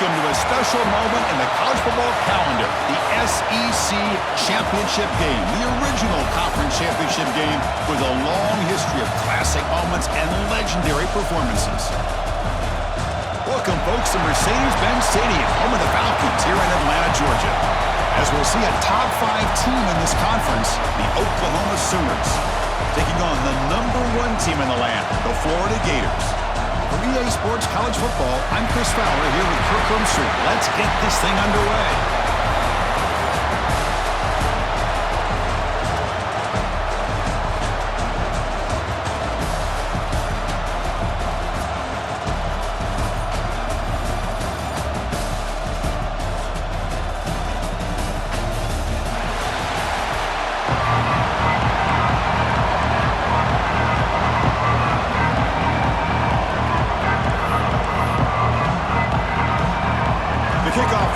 Welcome to a special moment in the college football calendar, the SEC Championship game, the original conference championship game with a long history of classic moments and legendary performances. Welcome, folks, to Mercedes-Benz Stadium, home of the Falcons here in Atlanta, Georgia, as we'll see a top 5 team in this conference, the Oklahoma Sooners, taking on the #1 team in the land, the Florida Gators. For EA Sports College Football, I'm Chris Fowler here with Kirk Rumstree. Let's get this thing underway.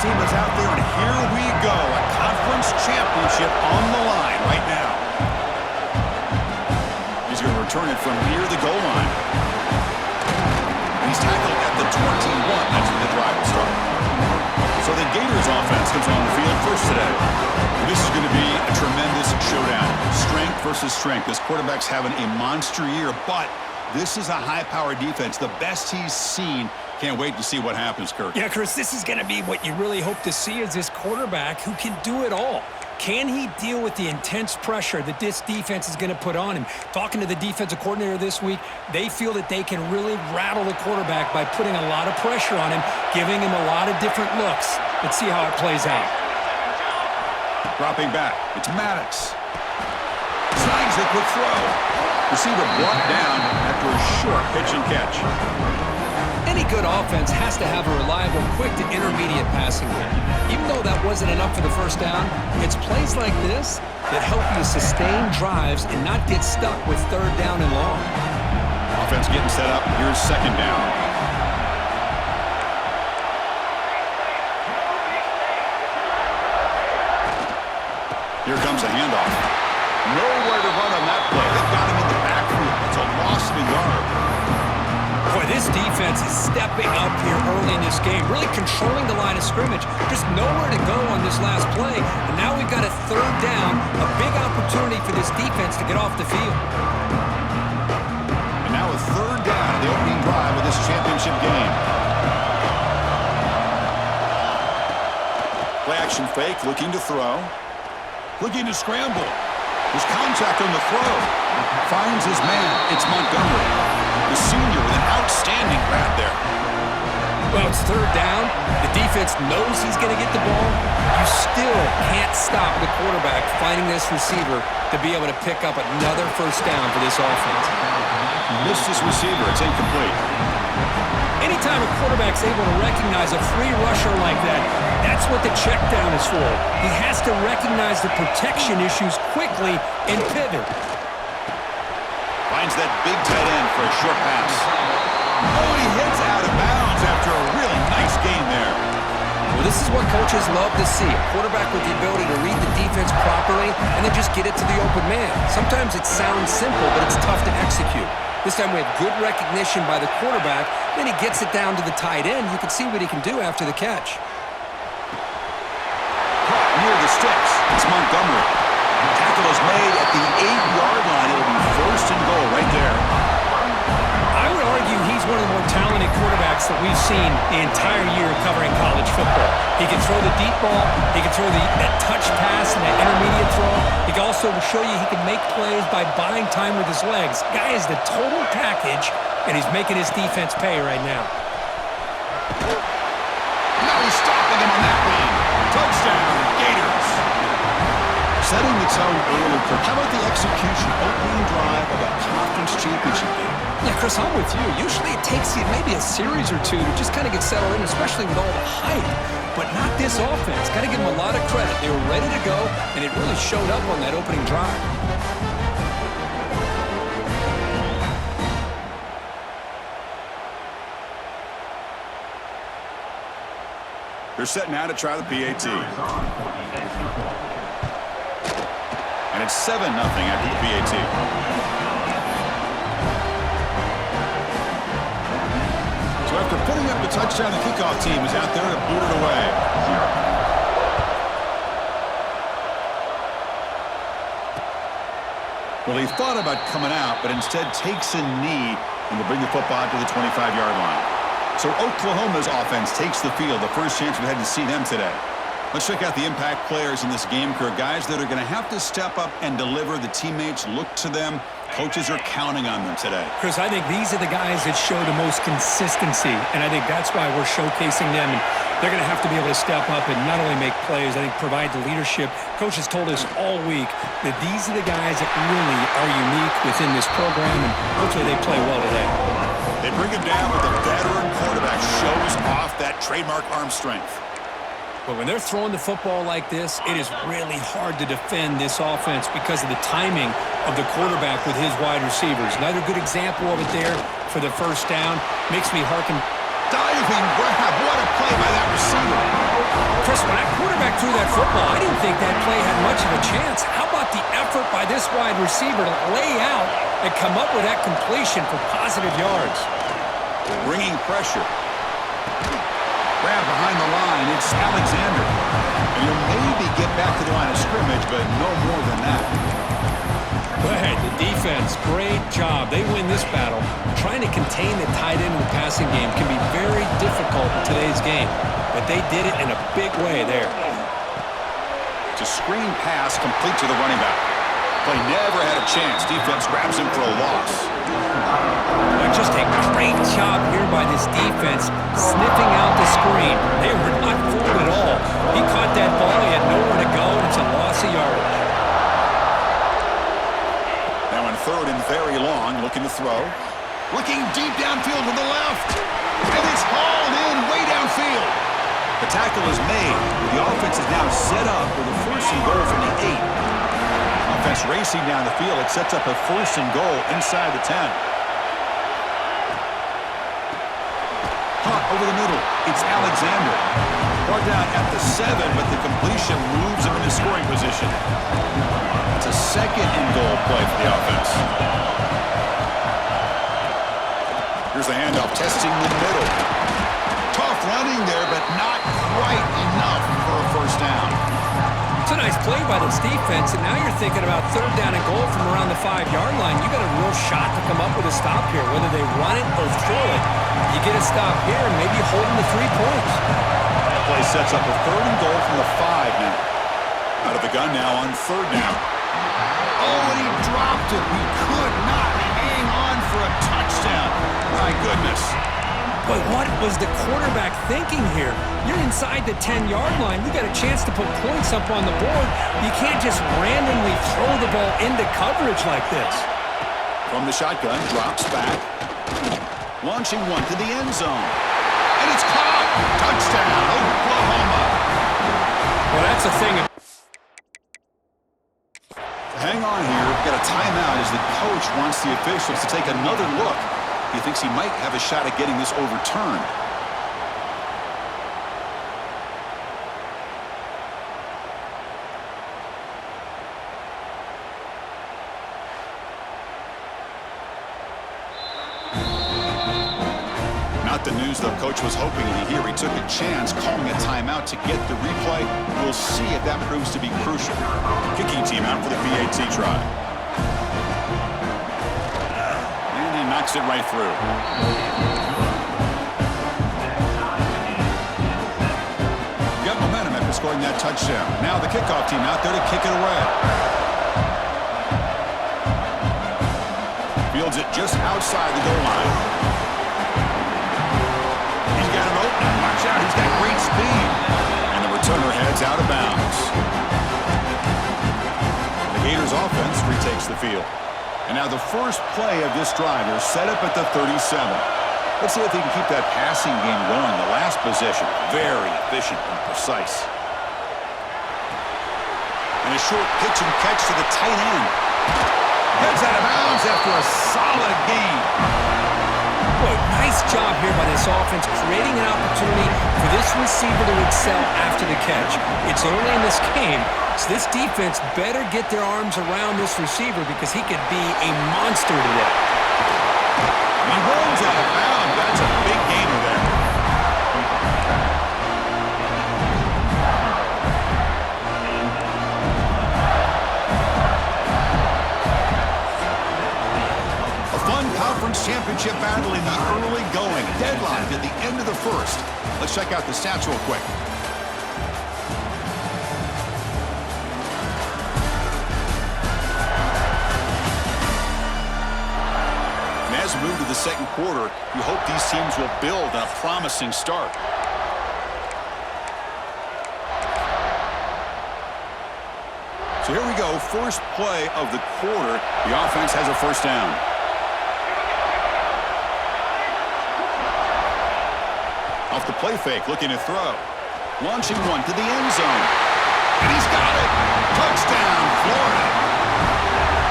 Team is out there, and here we go. A conference championship on the line right now. He's going to return it from near the goal line. He's tackled at the 21. That's where the drive will start. So the Gators offense comes on the field first today. This is going to be a tremendous showdown. Strength versus strength. This quarterback's having a monster year, but this is a high-powered defense, the best he's seen. Can't wait to see what happens, Kirk. Yeah, Chris, this is going to be what you really hope to see is this quarterback who can do it all. Can he deal with the intense pressure that this defense is going to put on him? Talking to the defensive coordinator this week, they feel that they can really rattle the quarterback by putting a lot of pressure on him, giving him a lot of different looks. Let's see how it plays out. Dropping back, it's Maddox. Slides a quick throw. Receiver brought down after a short pitch and catch. Any good offense has to have a reliable, quick to intermediate passing game. Even though that wasn't enough for the first down, it's plays like this that help you sustain drives and not get stuck with 3rd down and long. Offense getting set up. Here's 2nd down. Here comes a handoff. Nowhere to run on that play. They've got him in the backfield. It's a loss of a yard. Boy, this defense is stepping up here early in this game, really controlling the line of scrimmage. Just nowhere to go on this last play. And now we've got a 3rd down, a big opportunity for this defense to get off the field. And now a 3rd down in the opening drive of this championship game. Play action fake, looking to throw. Looking to scramble. There's contact on the throw. Finds his man. It's Montgomery. The senior with an outstanding grab there. Well, it's 3rd down. The defense knows he's going to get the ball. You still can't stop the quarterback finding this receiver to be able to pick up another 1st down for this offense. Missed his receiver. It's incomplete. Anytime a quarterback's able to recognize a free rusher like that, that's what the check down is for. He has to recognize the protection issues quickly and pivot. Finds that big tight end for a short pass. Oh, and he hits out of bounds after a really nice game there. Well, this is what coaches love to see. A quarterback with the ability to read the defense properly and then just get it to the open man. Sometimes it sounds simple, but it's tough to execute. This time we have good recognition by the quarterback. Then he gets it down to the tight end. You can see what he can do after the catch. Caught near the sticks. It's Montgomery. Tackle is made at the 8-yard line. It'll be 1st and goal right there. I would argue he's one of the more talented quarterbacks that we've seen the entire year covering college football. He can throw the deep ball. He can throw that touch pass and that intermediate throw. He can also show you he can make plays by buying time with his legs. Guy is the total package, and he's making his defense pay right now. Now he's stopping him on that one. Touchdown, Gators. Setting the tone early, Kirk. How about the execution, opening drive of a conference championship game? Yeah, Chris, I'm with you. Usually it takes you maybe a series or two to just kind of get settled in, especially with all the hype. But not this offense. Got to give them a lot of credit. They were ready to go, and it really showed up on that opening drive. They're set now to try the PAT. And it's 7-0 after the PAT. So So after putting up the touchdown, the kickoff team is out there to boot it away. Well, he thought about coming out, but instead takes a knee and will bring the football to the 25-yard line. So Oklahoma's offense takes the field, the first chance we had to see them today. Let's check out the impact players in this game, crew. Guys that are going to have to step up and deliver. The teammates look to them. Coaches are counting on them today. Chris, I think these are the guys that show the most consistency, and I think that's why we're showcasing them. And they're going to have to be able to step up and not only make plays, I think provide the leadership. Coach has told us all week that these are the guys that really are unique within this program, and hopefully they play well today. They bring him down, but the veteran quarterback shows off that trademark arm strength. But when they're throwing the football like this, it is really hard to defend this offense because of the timing of the quarterback with his wide receivers. Another good example of it there for the first down. Makes me hearken. Diving grab. What a play by that receiver. Chris, when that quarterback threw that football, I didn't think that play had much of a chance. How about the effort by this wide receiver to lay out and come up with that completion for positive yards? Bringing pressure. Grab behind the line. It's Alexander. And he'll maybe get back to the line of scrimmage, but no more than that. But the defense, great job. They win this battle. Trying to contain the tight end in the passing game can be very difficult in today's game, but they did it in a big way there. It's a screen pass complete to the running back. Play never had a chance. Defense grabs him for a loss. Just a great job here by this defense, sniffing out the screen. They were not fooled at all. He caught that ball. He had nowhere to go, and it's a loss of yardage. Now on third and very long, looking to throw. Looking deep downfield to the left. And it's hauled in way downfield. The tackle is made. The offense is now set up with a first and goal from the 8. Offense racing down the field. It sets up a first and goal inside the 10. Caught over the middle. It's Alexander. Brought down at the 7, but the completion moves him into scoring position. It's a second and goal play for the offense. Here's the handoff, testing the middle. Tough running there, but not quite enough for a first down. It's a nice play by this defense, and now you're thinking about third down and goal from around the 5-yard line. You got a real shot to come up with a stop here, whether they run it or throw it. You get a stop here and maybe hold them to 3 points. That play sets up a third and goal from the 5 now. Out of the gun now on third down. Oh, and he dropped it. He could not hang on for a touchdown. My goodness. But what was the quarterback thinking here? You're inside the 10-yard line. You got a chance to put points up on the board. You can't just randomly throw the ball into coverage like this. From the shotgun, drops back. Launching one to the end zone. And it's caught. Touchdown, Oklahoma. Well, that's the thing. Hang on here. We've got a timeout as the coach wants the officials to take another look. He thinks he might have a shot at getting this overturned. Not the news the coach was hoping to hear. He took a chance calling a timeout to get the replay. We'll see if that proves to be crucial. Kicking team out for the PAT try. Knocks it right through. Got momentum after scoring that touchdown. Now the kickoff team out there to kick it away. Fields it just outside the goal line. He's got him open. Watch out, he's got great speed. And the returner heads out of bounds. The Gators offense retakes the field. And now the first play of this drive is set up at the 37. Let's see if they can keep that passing game going. The last possession, very efficient and precise. And a short pitch and catch to the tight end. Heads out of bounds after a solid gain. Boy, nice job here by this offense, creating an opportunity for this receiver to excel after the catch. It's early in this game, so this defense better get their arms around this receiver because he could be a monster today. He runs out of bounds. That's a big gainer there. championship battle in the early going. Deadlocked at the end of the first. Let's check out the stats real quick. And as we move to the second quarter, we hope these teams will build on a promising start. So here we go, first play of the quarter. The offense has a first down. Off the play fake, looking to throw. Launching one to the end zone. And he's got it. Touchdown, Florida.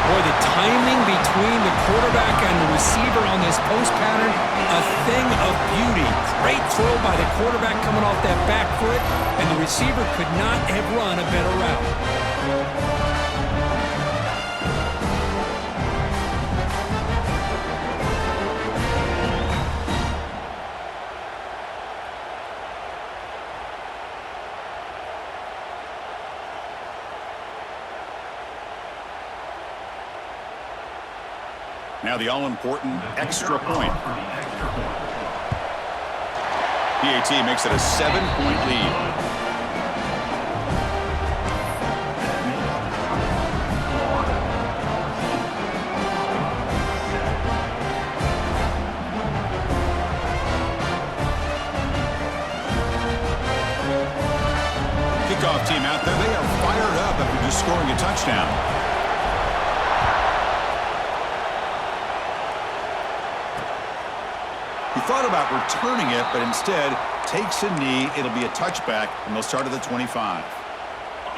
Boy, the timing between the quarterback and the receiver on this post pattern, a thing of beauty. Great throw by the quarterback coming off that back foot, and the receiver could not have run a better route. Now the all-important extra point. PAT makes it a 7-point lead. Kickoff team out there. They are fired up after just scoring a touchdown. Thought about returning it, but instead takes a knee. It'll be a touchback, and they'll start at the 25.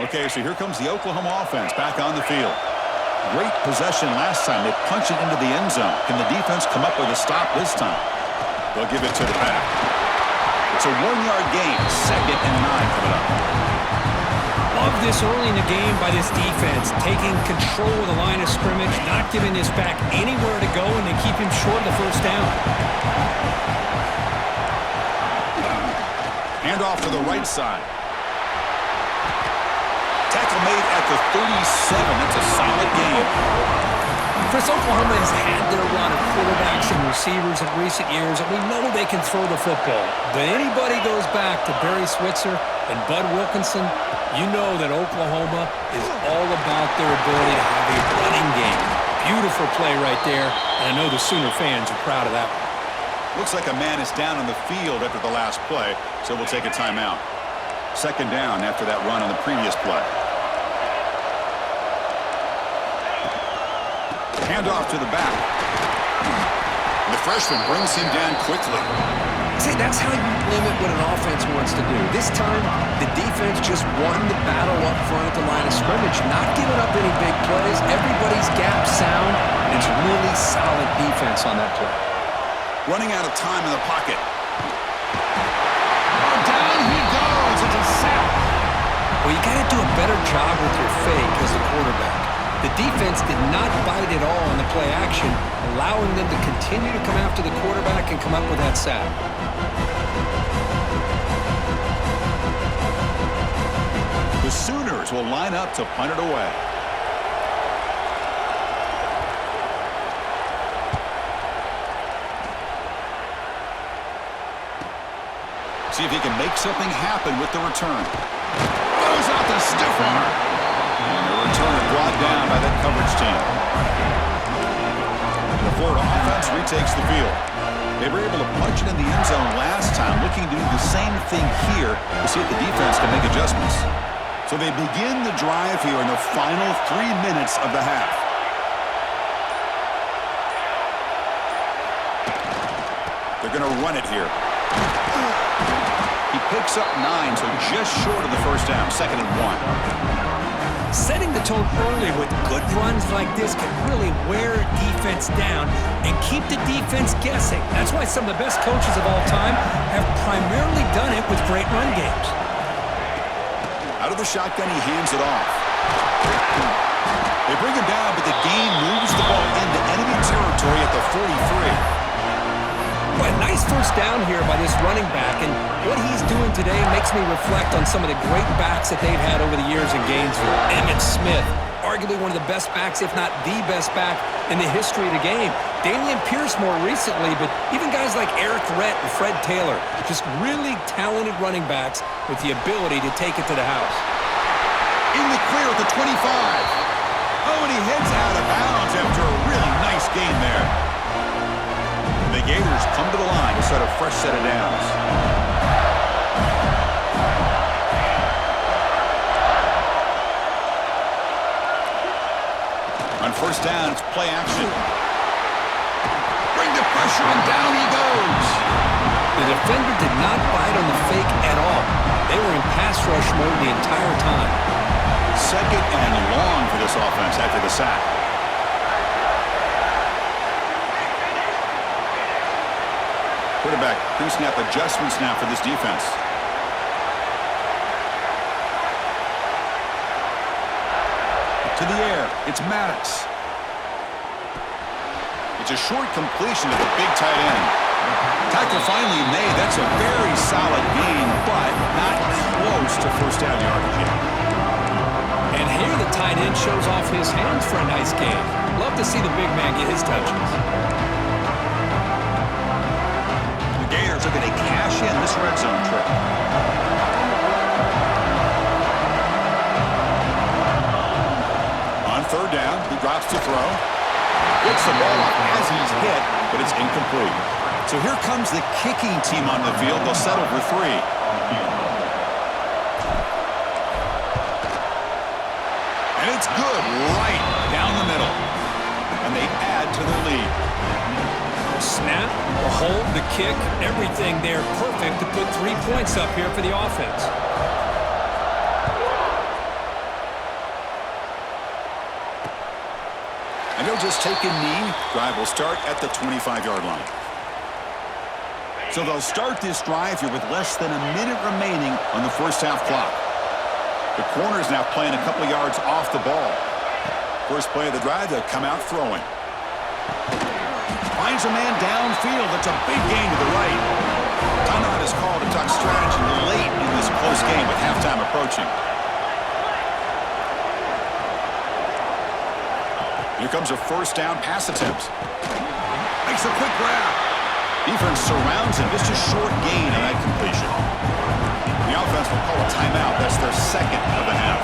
Okay, so here comes the Oklahoma offense back on the field. Great possession last time. They punch it into the end zone. Can the defense come up with a stop this time? They'll give it to the back. It's a 1-yard gain. 2nd and 9 coming up. Love this early in the game by this defense, taking control of the line of scrimmage, not giving this back anywhere to go, and they keep him short of the first down. Hand off to the right side. Tackle made at the 37. That's a solid game. Chris, Oklahoma has had their run of quarterbacks and receivers in recent years, and we know they can throw the football. But anybody goes back to Barry Switzer and Bud Wilkinson, you know that Oklahoma is all about their ability to have a running game. Beautiful play right there, and I know the Sooner fans are proud of that one. Looks like a man is down on the field after the last play, so we'll take a timeout. 2nd down after that run on the previous play. Handoff to the back. The freshman brings him down quickly. See, that's how you limit what an offense wants to do. This time, the defense just won the battle up front at the line of scrimmage, not giving up any big plays. Everybody's gap sound. It's really solid defense on that play. Running out of time in the pocket. Oh, down he goes. It's a sack. Well, you got to do a better job with your fake as the quarterback. The defense did not bite at all on the play action, allowing them to continue to come after the quarterback and come up with that sack. The Sooners will line up to punt it away. See if he can make something happen with the return. Goes out the stiff arm. And the return is brought down by that coverage team. The Florida offense retakes the field. They were able to punch it in the end zone last time, looking to do the same thing here to see if the defense can make adjustments. So they begin the drive here in the final 3 minutes of the half. They're going to run it here. He picks up 9, so just short of the first down. 2nd and 1. Setting the tone early with good runs like this can really wear defense down and keep the defense guessing. That's why some of the best coaches of all time have primarily done it with great run games. Out of the shotgun, he hands it off. They bring him down, but the game moves the ball into enemy territory at the 43. Well, nice first down here by this running back, and what he's doing today makes me reflect on some of the great backs that they've had over the years in Gainesville. Emmitt Smith, arguably one of the best backs, if not the best back in the history of the game. Damian Pierce more recently, but even guys like Eric Rhett and Fred Taylor, just really talented running backs with the ability to take it to the house. In the clear at the 25. Oh, and he heads out of bounds after a really nice gain there. The Gators come to the line to set a fresh set of downs. On first down, it's play action. Bring the pressure, and down he goes. The defender did not bite on the fake at all. They were in pass rush mode the entire time. Second and long for this offense after the sack. Quarterback pre-snap adjustments now for this defense. To the air, it's Maddox. It's a short completion to the big tight end. Tackle finally made. That's a very solid gain, but not close to first down yardage yet. And here the tight end shows off his hands for a nice gain. Love to see the big man get his touches. The Gators are going to cash in this red zone trip. On third down, he drops to throw. Gets the ball up as he's hit, but it's incomplete. So here comes the kicking team on the field. They'll settle for 3. And it's good right down the middle. And they add to their lead. Snap, the hold, the kick, everything there perfect to put 3 points up here for the offense. And they'll just take a knee. Drive will start at the 25-yard line. So they'll start this drive here with less than a minute remaining on the first half clock. The corner's now playing a couple yards off the ball. First play of the drive, they'll come out throwing. Finds a man downfield. That's a big gain to the right. Timeout is called to talk strategy late in this close game with halftime approaching. Here comes a first down pass attempt. Makes a quick grab. Defense surrounds him. Just a short gain on that completion. The offense will call a timeout. That's their second of the half.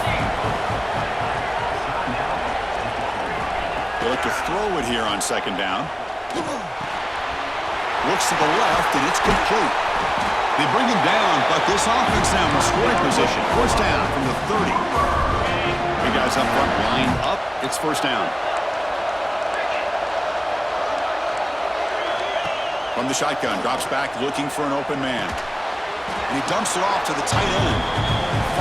They look to throw it here on second down. Looks to the left, and it's complete. They bring him down, but this offense now in scoring position. First down from the 30. Big guys up front line up. It's first down. From the shotgun, drops back looking for an open man. And he dumps it off to the tight end.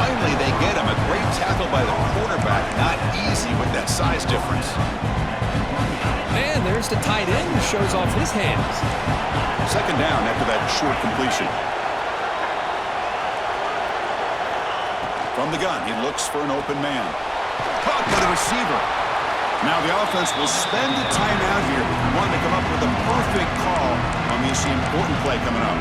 Finally, they get him. A great tackle by the quarterback. Not easy with that size difference. And there's the tight end who shows off his hands. Second down after that short completion. From the gun, he looks for an open man. Caught by the receiver. Now the offense will spend a timeout here. Want to come up with a perfect call on this important play coming up.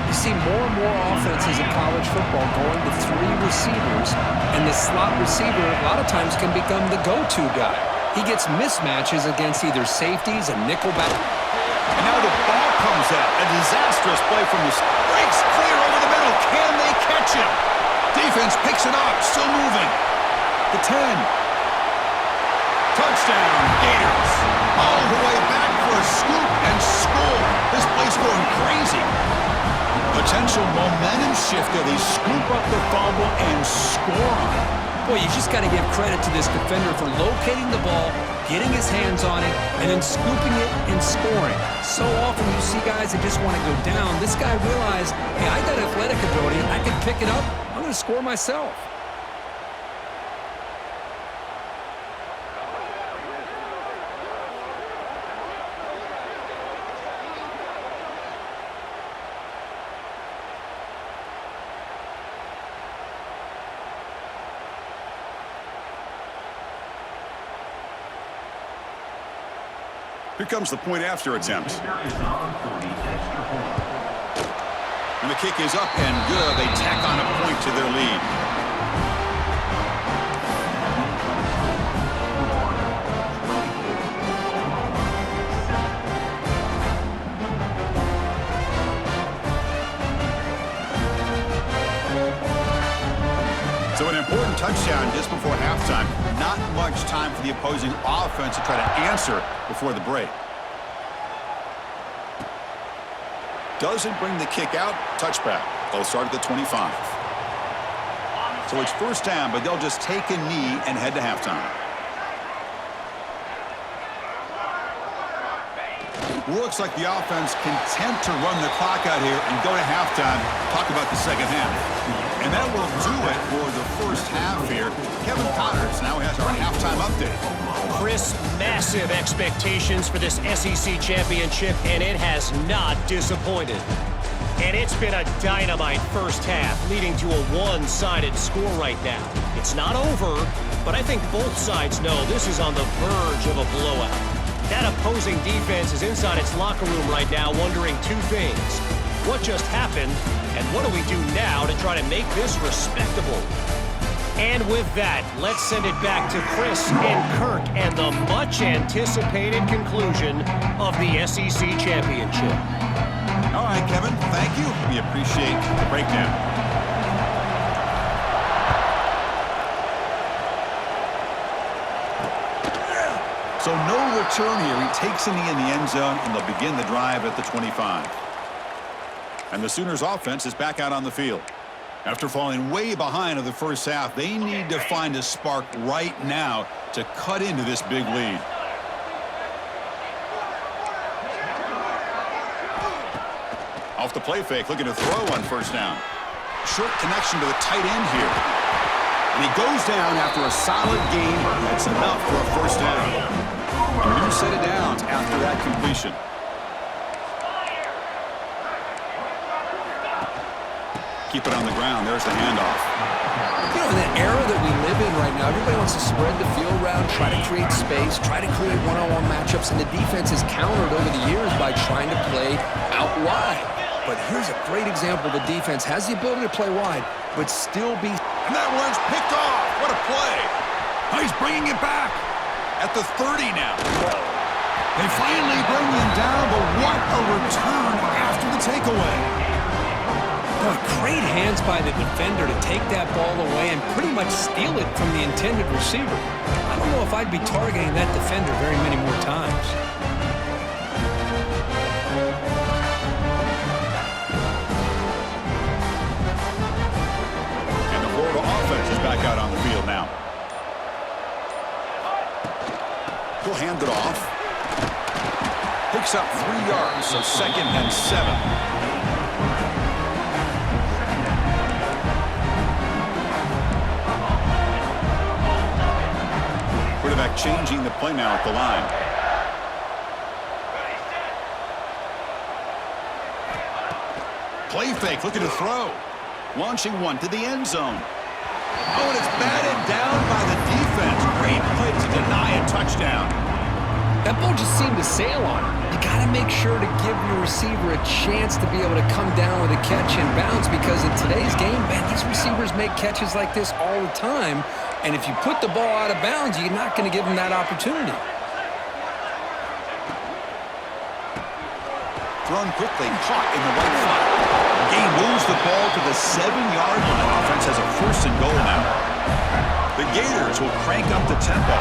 You see more and more offenses in college football going to 3 receivers, and the slot receiver a lot of times can become the go-to guy. He gets mismatches against either safeties and nickelback. And now the ball comes out. A disastrous play from the breaks clear over the middle. Can they catch him? Defense picks it up. Still moving. The 10. Touchdown, Gators. All the way back for a scoop and score. This place going crazy. Potential momentum shifter. They scoop up the fumble and score on it. Boy, you just got to give credit to this defender for locating the ball, getting his hands on it, and then scooping it and scoring. So often you see guys that just want to go down. This guy realized, hey, I got athletic ability. I can pick it up. I'm going to score myself. Here comes the point after attempt. And the kick is up and good. They tack on a point to their lead. touchdown just before halftime. Not much time for the opposing offense to try to answer before the break. Doesn't bring the kick out. Touchback. They'll start at the 25. So it's first down, but they'll just take a knee and head to halftime. Looks like the offense content to run the clock out here and go to halftime. Talk about the second half. And that will do it for the first half here. Kevin Connors now has our halftime update. Chris, massive expectations for this SEC championship, and it has not disappointed. And it's been a dynamite first half, leading to a one-sided score right now. It's not over, but I think both sides know this is on the verge of a blowout. That opposing defense is inside its locker room right now wondering two things. What just happened, and what do we do now to try to make this respectable? And with that, let's send it back to Chris and Kirk and the much-anticipated conclusion of the SEC Championship. All right, Kevin, thank you. We appreciate the breakdown. So no return here. He takes a knee in the end zone, and they'll begin the drive at the 25. And the Sooners offense is back out on the field. After falling way behind in the first half, they need to find a spark right now to cut into this big lead. Off the play fake, looking to throw on first down. Short connection to the tight end here. And he goes down after a solid gain. That's enough for a first down. A new set of downs after that completion. Keep it on the ground. There's the handoff. You know, in the era that we live in right now, everybody wants to spread the field around, try to create space, try to create one-on-one matchups, and the defense has countered over the years by trying to play out wide. But here's a great example. The defense has the ability to play wide, but still be... And that one's picked off. What a play. Oh, he's bringing it back at the 30 now. They finally bring him down, but what a return after the takeaway. Boy, great hands by the defender to take that ball away and pretty much steal it from the intended receiver. I don't know if I'd be targeting that defender very many more times. And the Florida offense is back out on the field now. He'll hand it off. Picks up 3 yards, so 2nd and 7. Quarterback changing the play now at the line. Play fake, looking to throw. Launching one to the end zone. Oh, and it's batted down by the defense. Great play to deny a touchdown. That ball just seemed to sail on him. You got to make sure to give your receiver a chance to be able to come down with a catch and bounce, because in today's game, man, these receivers make catches like this all the time. And if you put the ball out of bounds, you're not going to give them that opportunity. Thrown quickly, caught in the right flat. Gain moves the ball to the 7-yard line. Offense has a 1st and goal now. The Gators will crank up the tempo.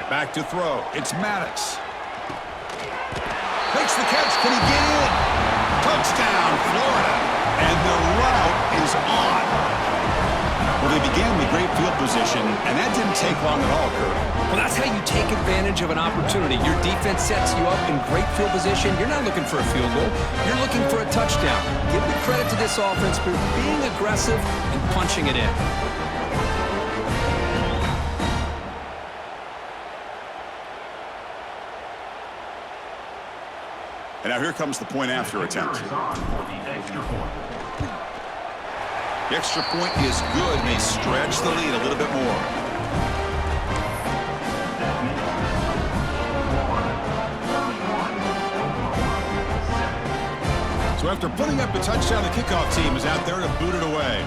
Back to throw. It's Maddox. Makes the catch. Can he get in? Touchdown, Florida. And the route is on. Well, they began with great field position, and that didn't take long at all, Kirk. Well, that's how you take advantage of an opportunity. Your defense sets you up in great field position. You're not looking for a field goal. You're looking for a touchdown. Give the credit to this offense for being aggressive and punching it in. And now here comes the point after attempt. The extra point is good, and they stretch the lead a little bit more. So after putting up a touchdown, the kickoff team is out there to boot it away.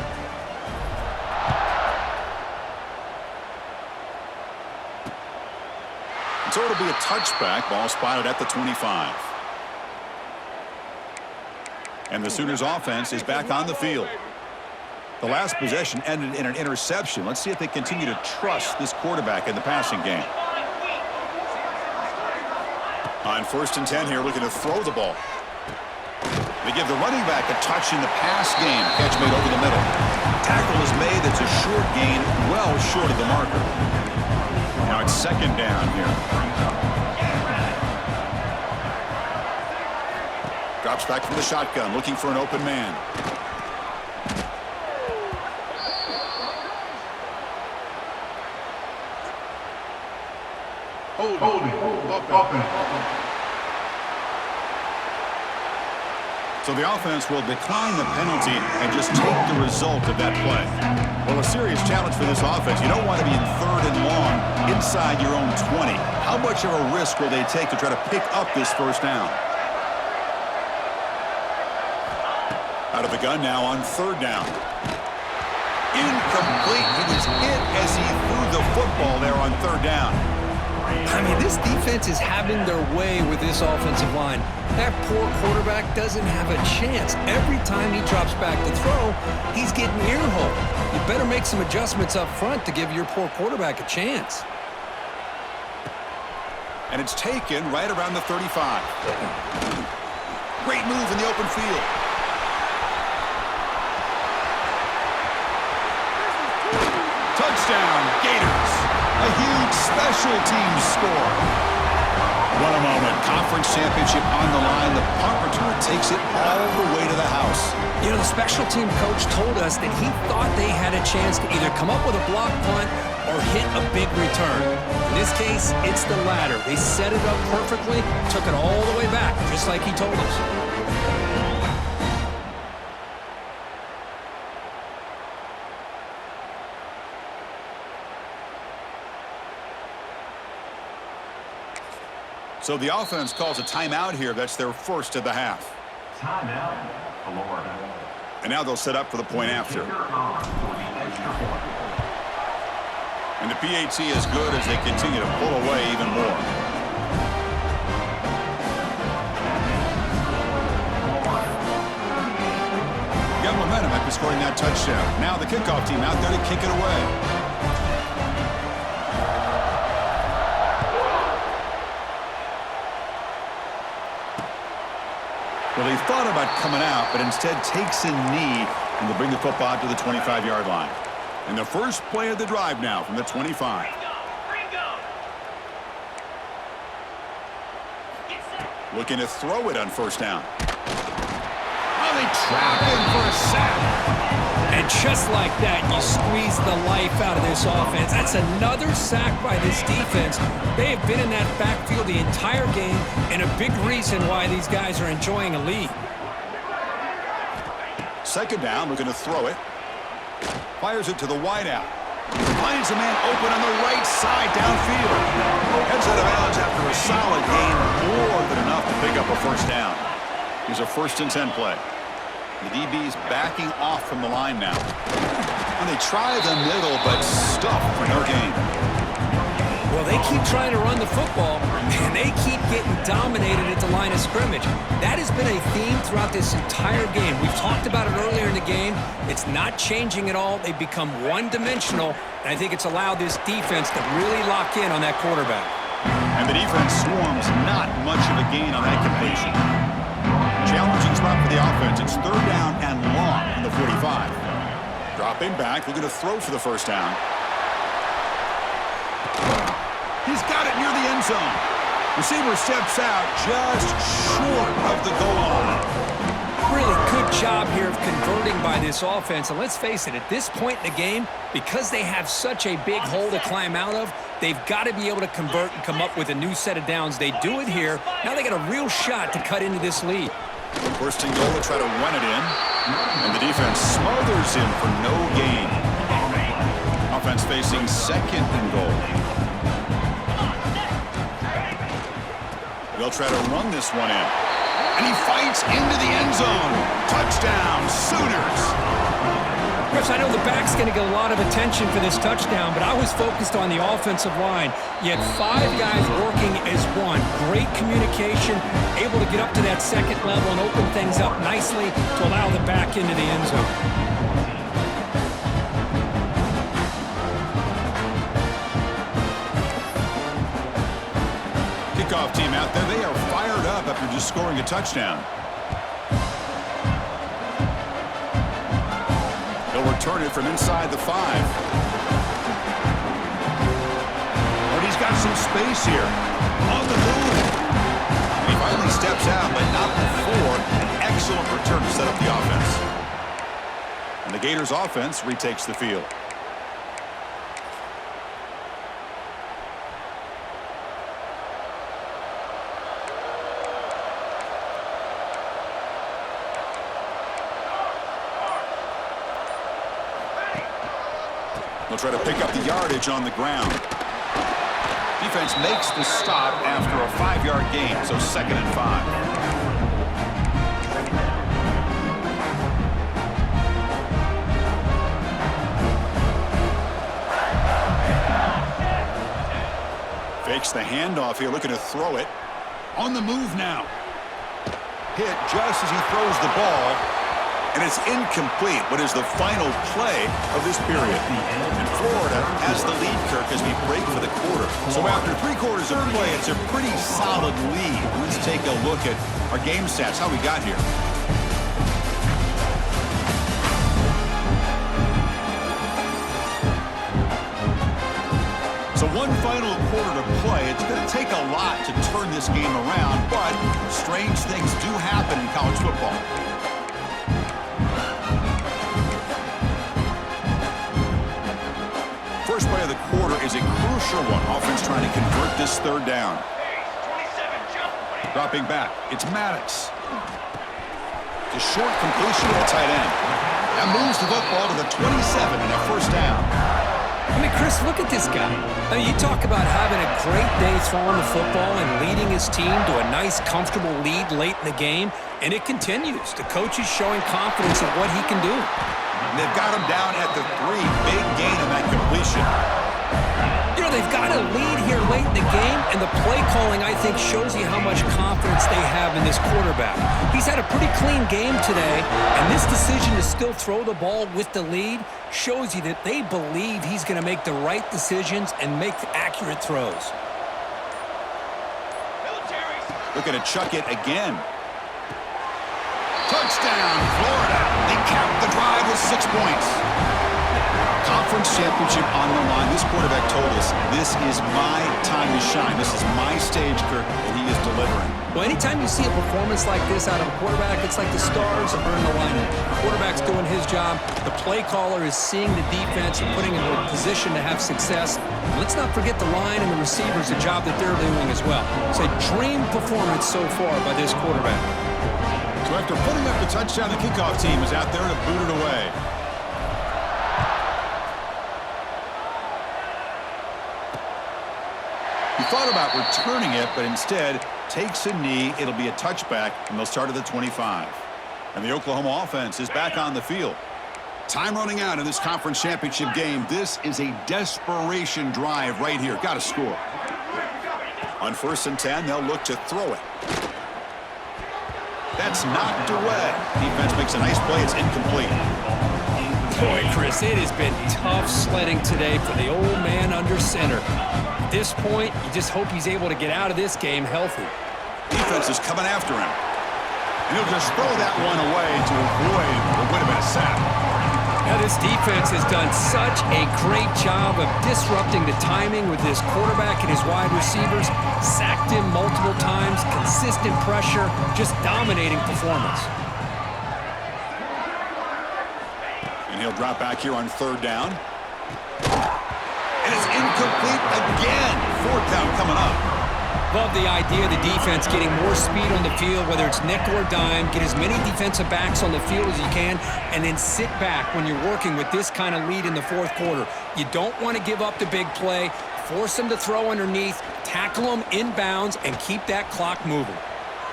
So it'll be a touchback. Ball spotted at the 25. And the Sooners offense is back on the field. The last possession ended in an interception. Let's see if they continue to trust this quarterback in the passing game. On 1st and 10 here, looking to throw the ball. They give the running back a touch in the pass game. Catch made over the middle. Tackle is made. That's a short gain, well short of the marker. Now it's 2nd down here. Drops back from the shotgun, looking for an open man. So the offense will decline the penalty and just take the result of that play. Well, a serious challenge for this offense. You don't want to be in 3rd and long inside your own 20. How much of a risk will they take to try to pick up this 1st down? Out of the gun now on 3rd down. Incomplete. He was hit as he threw the football there on 3rd down. I mean, this defense is having their way with this offensive line. That poor quarterback doesn't have a chance. Every time he drops back to throw, he's getting ear-hole. You better make some adjustments up front to give your poor quarterback a chance. And it's taken right around the 35. Great move in the open field. Touchdown, Gators. A huge special teams score. What a moment. Conference championship on the line. The punt return takes it all the way to the house. You know, the special team coach told us that he thought they had a chance to either come up with a block punt or hit a big return. In this case, it's the latter. They set it up perfectly, took it all the way back, just like he told us. So the offense calls a timeout here. That's their 1st of the half. Timeout, Florida. And now they'll set up for the point after. And the PAT is good as they continue to pull away even more. Got momentum after scoring that touchdown. Now the kickoff team out there to kick it away. Well, he thought about coming out, but instead takes a knee and will bring the football to the 25-yard line. And the first play of the drive now from the 25. Looking to throw it on 1st down. Oh, they trap him for a sack. And just like that, you squeeze the life out of this offense. That's another sack by this defense. They have been in that backfield the entire game, and a big reason why these guys are enjoying a lead. 2nd down, looking to throw it. Fires it to the wideout. Finds a man open on the right side downfield. Heads out of bounds after a solid gain, more than enough to pick up a 1st down. Here's a 1st and 10 play. The DB's backing off from the line now. And they try the middle, but stuffed for no gain. Well, they keep trying to run the football, and they keep getting dominated at the line of scrimmage. That has been a theme throughout this entire game. We've talked about it earlier in the game. It's not changing at all. They've become one-dimensional, and I think it's allowed this defense to really lock in on that quarterback. And the defense swarms not much of a gain on that completion. Challenging spot for the offense. It's 3rd down and long from the 45. Dropping back, looking to throw for the 1st down. He's got it near the end zone. Receiver steps out just short of the goal line. Really good job here of converting by this offense. And let's face it, at this point in the game, because they have such a big hole to climb out of, they've got to be able to convert and come up with a new set of downs. They do it here. Now they got a real shot to cut into this lead. 1st and goal to try to run it in. And the defense smothers him for no gain. Offense facing 2nd and goal. They'll try to run this one in. And he fights into the end zone. Touchdown, Sooners. Chris, I know the back's going to get a lot of attention for this touchdown, but I was focused on the offensive line. You had 5 guys working as one. Great communication, able to get up to that second level and open things up nicely to allow the back into the end zone. Kickoff team out there, they are fired up after just scoring a touchdown. They'll return it from inside the 5. But he's got some space here. On the move. He finally steps out, but not before an excellent return to set up the offense. And the Gators offense retakes the field. They'll try to pick up the yardage on the ground. Defense makes the stop after a 5-yard gain, so 2nd and 5. Fakes the handoff here, looking to throw it. On the move now. Hit just as he throws the ball. And it's incomplete. What is the final play of this period? And Florida has the lead, Kirk, as we break for the quarter. So after 3 quarters of play, it's a pretty solid lead. Let's take a look at our game stats, how we got here. So 1 final quarter to play. It's going to take a lot to turn this game around, but strange things do happen in college football. First play of the quarter is a crucial one. Offense trying to convert this 3rd down. Dropping back, it's Maddox. The short completion to the tight end. That moves the football to the 27 and a 1st down. I mean, Chris, look at this guy. I mean, you talk about having a great day throwing the football and leading his team to a nice, comfortable lead late in the game, and it continues. The coach is showing confidence in what he can do. And they've got him down at the 3. Big gain on that completion. You know, they've got a lead here late in the game, and the play calling, I think, shows you how much confidence they have in this quarterback. He's had a pretty clean game today, and this decision to still throw the ball with the lead shows you that they believe he's going to make the right decisions and make the accurate throws. Looking to chuck it again. Touchdown, Florida. They cap the drive with 6 points. Conference championship on the line. This quarterback told us, this is my time to shine. This is my stage, Kirk, and he is delivering. Well, anytime you see a performance like this out of a quarterback, it's like the stars are in the lineup. The quarterback's doing his job. The play caller is seeing the defense and putting him in a position to have success. And let's not forget the line and the receivers, the job that they're doing as well. It's a dream performance so far by this quarterback. So after putting up the touchdown, the kickoff team is out there to boot it away. He thought about returning it, but instead takes a knee. It'll be a touchback, and they'll start at the 25. And the Oklahoma offense is back on the field. Time running out in this conference championship game. This is a desperation drive right here. Got to score. On 1st and 10, they'll look to throw it. That's knocked away. Defense makes a nice play. It's incomplete. Boy, Chris, it has been tough sledding today for the old man under center. At this point, you just hope he's able to get out of this game healthy. Defense is coming after him. And he'll just throw that one away to avoid what would have been a sack. Now, this defense has done such a great job of disrupting the timing with this quarterback and his wide receivers. Sacked him multiple times, consistent pressure, just dominating performance. And he'll drop back here on 3rd down. And it's incomplete again. 4th down coming up. Love the idea of the defense getting more speed on the field, whether it's nickel or dime. Get as many defensive backs on the field as you can, and then sit back when you're working with this kind of lead in the 4th quarter. You don't want to give up the big play. Force them to throw underneath, tackle them inbounds, and keep that clock moving.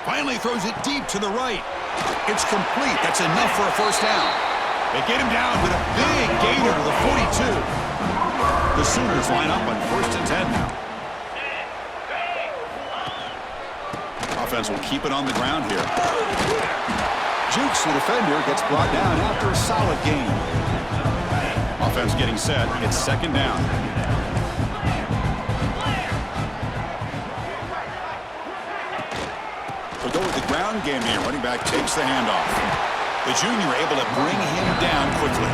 Finally throws it deep to the right. It's complete. That's enough for a 1st down. They get him down with a big gainer to the 42. The Sooners line up on 1st and 10 now. Offense will keep it on the ground here. Jukes, the defender, gets brought down after a solid gain. Offense getting set. It's 2nd down. They'll go with the ground game here. Running back takes the handoff. The junior able to bring him down quickly.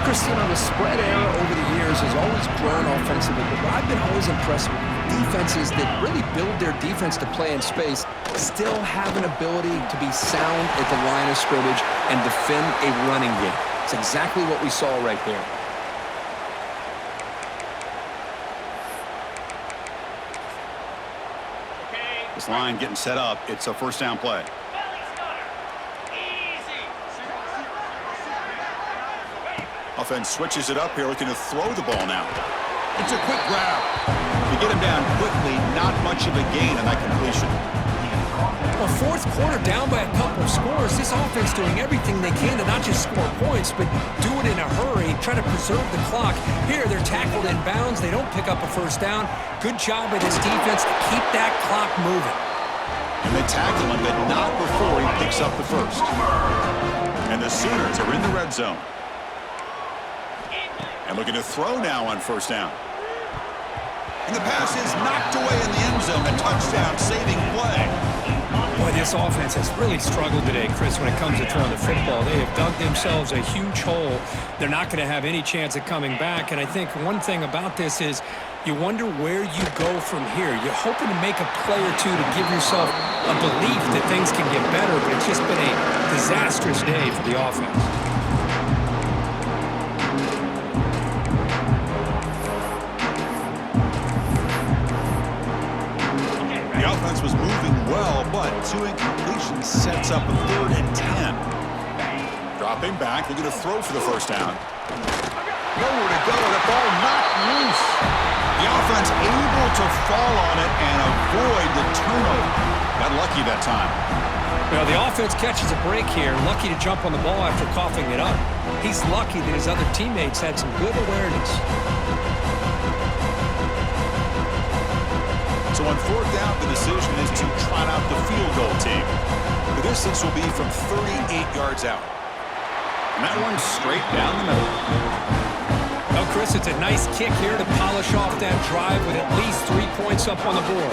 Christian, the spread era over the years has always grown offensively, but I've been always impressed with defenses that really build their defense to play in space, still have an ability to be sound at the line of scrimmage and defend a running game. It's exactly what we saw right there. This line getting set up. It's a 1st down play. Offense switches it up here, looking to throw the ball now. It's a quick grab. To get him down quickly, not much of a gain on that completion. Well, 4th quarter down by a couple of scores. This offense doing everything they can to not just score points, but do it in a hurry, try to preserve the clock. Here, they're tackled in bounds. They don't pick up a 1st down. Good job by this defense to keep that clock moving. And they tackle him, but not before he picks up the 1st. And the Sooners are in the red zone. And looking to throw now on 1st down. And the pass is knocked away in the end zone. A touchdown saving play. Boy, this offense has really struggled today, Chris, when it comes to throwing the football. They have dug themselves a huge hole. They're not going to have any chance of coming back. And I think one thing about this is you wonder where you go from here. You're hoping to make a play or two to give yourself a belief that things can get better, but it's just been a disastrous day for the offense. The offense was moving well, but 2 incompletions sets up a 3rd and 10. Dropping back, looking to throw for the 1st down. Nowhere to go, the ball knocked loose. The offense able to fall on it and avoid the turnover. Got lucky that time. Well, the offense catches a break here, lucky to jump on the ball after coughing it up. He's lucky that his other teammates had some good awareness. So on 4th down, the decision is to trot out the field goal team. The distance will be from 38 yards out. And that one's straight down the middle. Well, Chris, it's a nice kick here to polish off that drive with at least 3 points up on the board.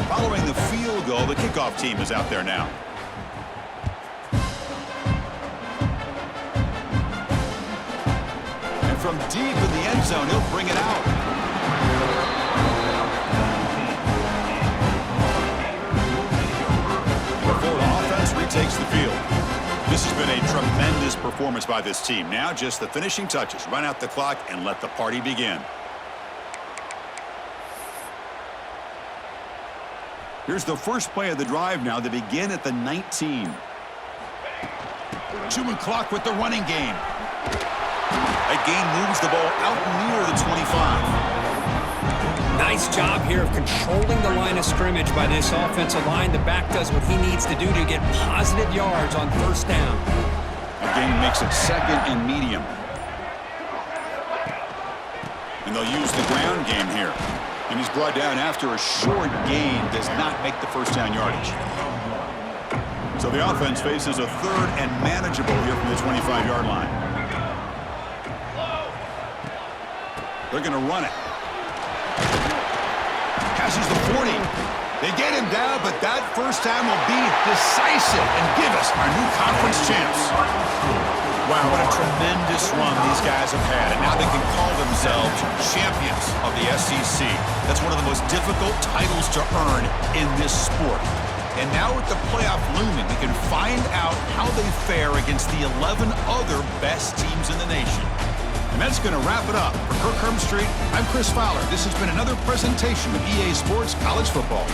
Following the field goal, the kickoff team is out there now. And from deep in the end zone, he'll bring it out. The Florida offense retakes the field. This has been a tremendous performance by this team. Now just the finishing touches. Run out the clock and let the party begin. Here's the first play of the drive now. They begin at the 19. Chewing clock with the running game. That gain moves the ball out near the 25. Nice job here of controlling the line of scrimmage by this offensive line. The back does what he needs to do to get positive yards on 1st down. That gain makes it 2nd and medium. And they'll use the ground game here. And he's brought down after a short gain. Does not make the 1st down yardage. So the offense faces a 3rd and manageable here from the 25-yard line. They're going to run it. Passes the 40. They get him down, but that 1st time will be decisive and give us our new conference champs. Wow, what a tremendous run these guys have had. And now they can call themselves champions of the SEC. That's one of the most difficult titles to earn in this sport. And now with the playoff looming, we can find out how they fare against the 11 other best teams in the nation. And that's going to wrap it up. For Kirk Hermstreet, I'm Chris Fowler. This has been another presentation of EA Sports College Football.